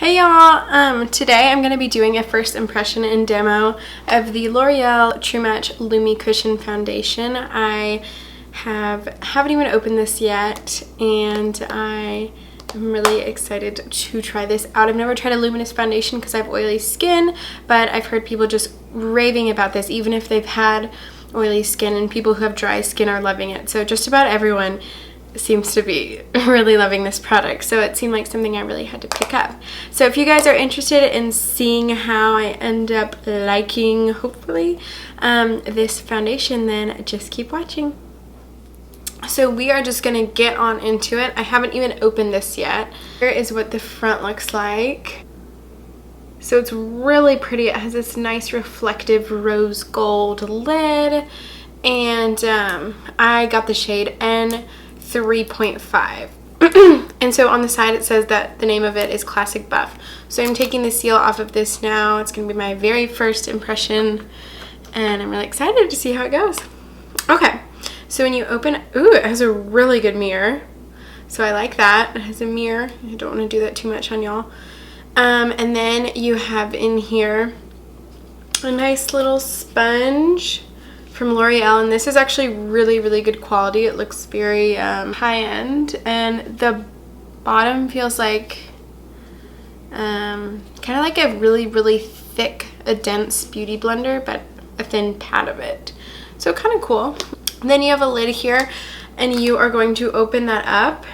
Hey y'all, today I'm going to be doing a first impression and demo of the L'Oreal TrueMatch Lumi Cushion Foundation. I haven't even opened this yet, and I am really excited to try this out. I've never tried a luminous foundation because I have oily skin, but I've heard people just raving about this, even if they've had oily skin, and people who have dry skin are loving it. So just about everyone seems to be really loving this product, so it seemed like something I really had to pick up. So if you guys are interested in seeing how I end up liking, hopefully, this foundation, then just keep watching. So we are just gonna get on into it. I haven't even opened this yet. Here is what the front looks like. So it's really pretty. It has this nice reflective rose gold lid, and I got the shade N3.5. And so on the side it says that the name of it is Classic Buff. So I'm taking the seal off of this now. It's going to be my very first impression, and I'm really excited to see how it goes. Okay, so when you open, ooh, it has a really good mirror. So I like that. It has a mirror. I don't want to do that too much on y'all. And then you have in here a nice little sponge from L'Oreal, and this is actually really good quality. It looks very high-end, and the bottom feels like kind of like a really thick, a dense beauty blender, but a thin pad of it. So kind of cool. And then you have a lid here, and you are going to open that up,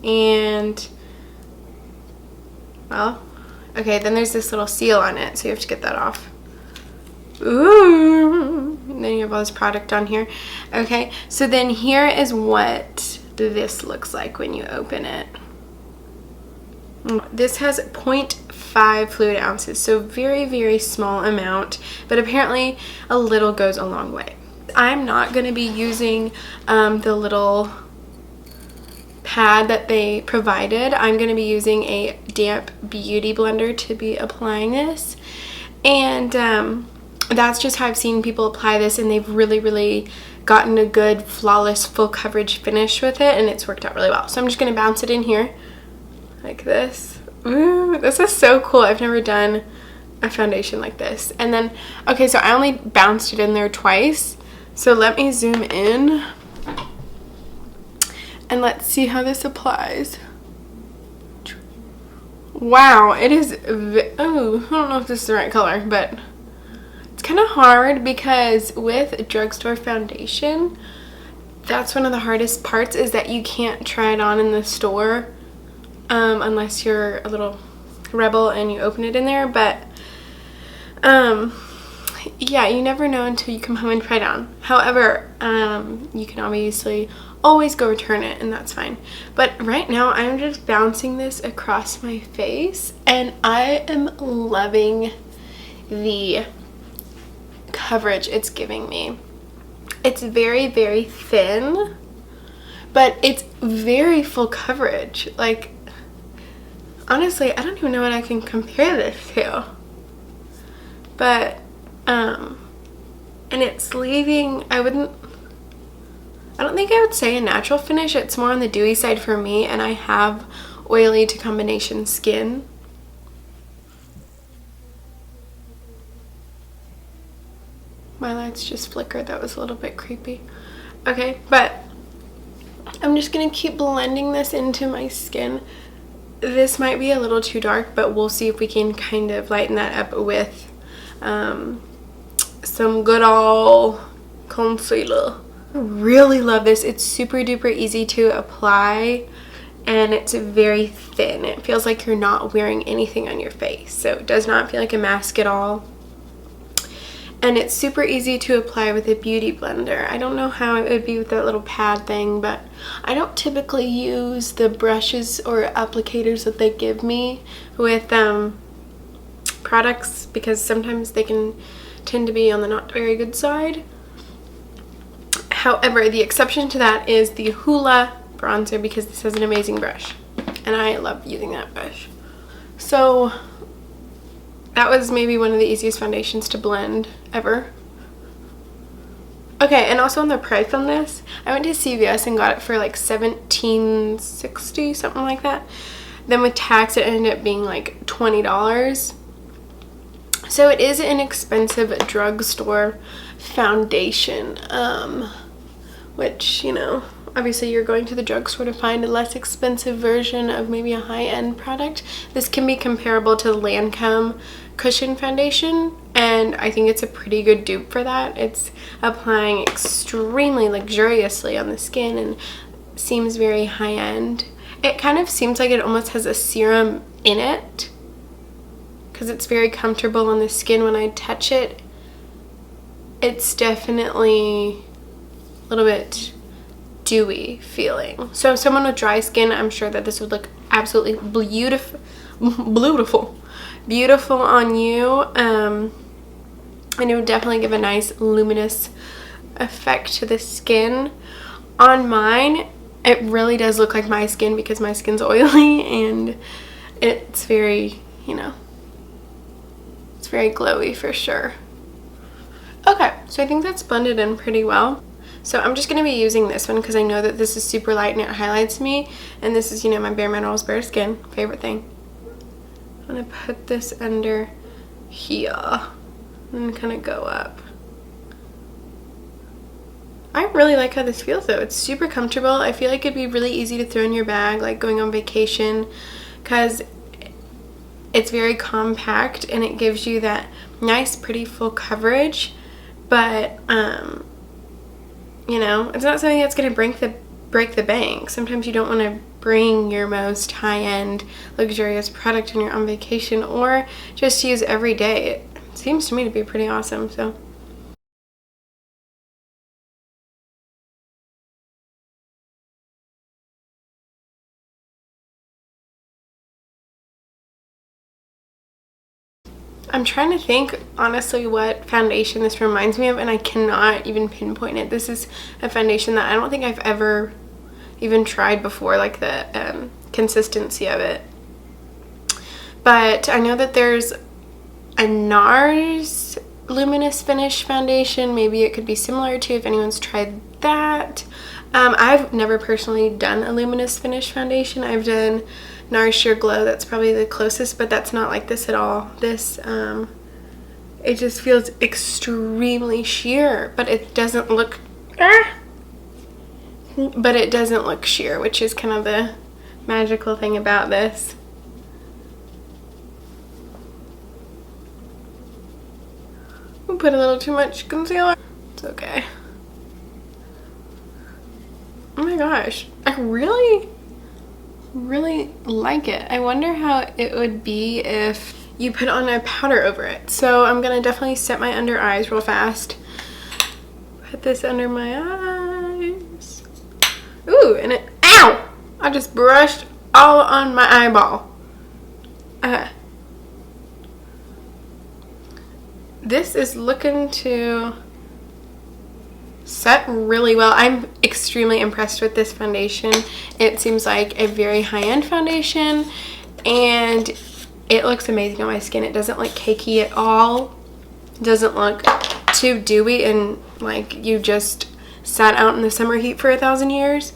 and well, okay, then there's this little seal on it, so you have to get that off. Ooh, and then you have all this product on here. Okay, so then here is what this looks like when you open it. This has 0.5 fluid ounces, so very small amount, but apparently a little goes a long way. I'm not going to be using the little pad that they provided. I'm going to be using a damp beauty blender to be applying this, and that's just how I've seen people apply this, and they've really gotten a good, flawless, full coverage finish with it, and it's worked out really well. So I'm just going to bounce it in here like this. Ooh, this is so cool. I've never done a foundation like this. And then, okay, so I only bounced it in there twice, so let me zoom in and let's see how this applies. Wow, it is, oh, I don't know if this is the right color, but it's kind of hard because with drugstore foundation, that's one of the hardest parts, is that you can't try it on in the store unless you're a little rebel and you open it in there. But yeah, you never know until you come home and try it on. However, you can obviously always go return it, and that's fine. But right now I'm just bouncing this across my face, and I am loving the coverage it's giving me. It's very thin, but it's very full coverage. Like, honestly, I don't even know what I can compare this to, but and it's leaving, I don't think I would say a natural finish. It's more on the dewy side for me, and I have oily to combination skin. My lights just flickered. That was a little bit creepy. Okay, but I'm just gonna keep blending this into my skin. This might be a little too dark, but we'll see if we can kind of lighten that up with some good old concealer. I really love this. It's super duper easy to apply, and it's very thin. It feels like you're not wearing anything on your face, so it does not feel like a mask at all. And it's super easy to apply with a beauty blender. I don't know how it would be with that little pad thing, but I don't typically use the brushes or applicators that they give me with products, because sometimes they can tend to be on the not very good side. However, the exception to that is the Hoola bronzer, because this has an amazing brush, and I love using that brush. So that was maybe one of the easiest foundations to blend ever. Okay, and also on the price on this, I went to CVS and got it for like $17.60, something like that. Then with tax, it ended up being like $20. $20. So it is an expensive drugstore foundation, which, you know, obviously you're going to the drugstore to find a less expensive version of maybe a high-end product. This can be comparable to the Lancome Cushion Foundation, and I think it's a pretty good dupe for that. It's applying extremely luxuriously on the skin and seems very high-end. It kind of seems like it almost has a serum in it because it's very comfortable on the skin when I touch it. It's definitely a little bit dewy feeling. So someone with dry skin, I'm sure that this would look absolutely beautiful on you. And it would definitely give a nice luminous effect to the skin. On mine, it really does look like my skin because my skin's oily and it's very, you know, it's very glowy for sure. Okay, so I think that's blended in pretty well. So I'm just going to be using this one because I know that this is super light and it highlights me. And this is, you know, my BareMinerals Bare Skin favorite thing. I'm going to put this under here and kind of go up. I really like how this feels though. It's super comfortable. I feel like it'd be really easy to throw in your bag, like going on vacation, because it's very compact and it gives you that nice, pretty full coverage. But, you know, it's not something that's going to break the bank. Sometimes you don't want to bring your most high-end, luxurious product when you're on vacation or just use every day. It seems to me to be pretty awesome, so. I'm trying to think honestly what foundation this reminds me of, and I cannot even pinpoint it. This is a foundation that I don't think I've ever even tried before, like the consistency of it. But I know that there's a NARS Luminous Finish foundation. Maybe it could be similar to, if anyone's tried that. I've never personally done a Luminous Finish foundation. I've done NARS Sheer Glow. That's probably the closest, but that's not like this at all. This, it just feels extremely sheer, but it doesn't look, but it doesn't look sheer, which is kind of the magical thing about this. I put a little too much concealer. It's okay. Oh my gosh, I really like it. I wonder how it would be if you put on a powder over it. So I'm gonna definitely set my under eyes real fast. Put this under my eyes. Ooh, and it, ow! I just brushed all on my eyeball. This is looking to set really well. I'm extremely impressed with this foundation. It seems like a very high-end foundation and it looks amazing on my skin. It doesn't look cakey at all. It doesn't look too dewy and like you just sat out in the summer heat for 1,000 years.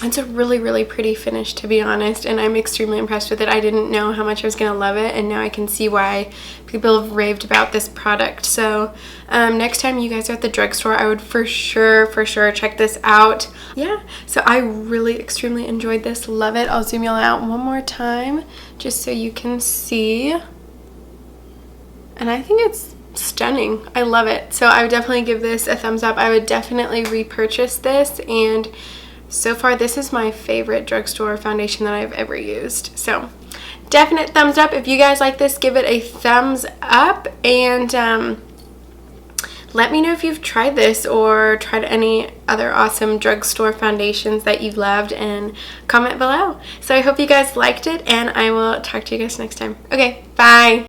It's a really pretty finish, to be honest, and I'm extremely impressed with it. I didn't know how much I was gonna love it, and now I can see why people have raved about this product. So next time you guys are at the drugstore, I would for sure check this out. Yeah, so I really extremely enjoyed this. Love it. I'll zoom y'all out one more time just so you can see, and I think it's stunning. I love it. So I would definitely give this a thumbs up. I would definitely repurchase this, and so far this is my favorite drugstore foundation that I've ever used. So definite thumbs up. If you guys like this, give it a thumbs up, and let me know if you've tried this or tried any other awesome drugstore foundations that you've loved, and comment below. So I hope you guys liked it, and I will talk to you guys next time. Okay, bye.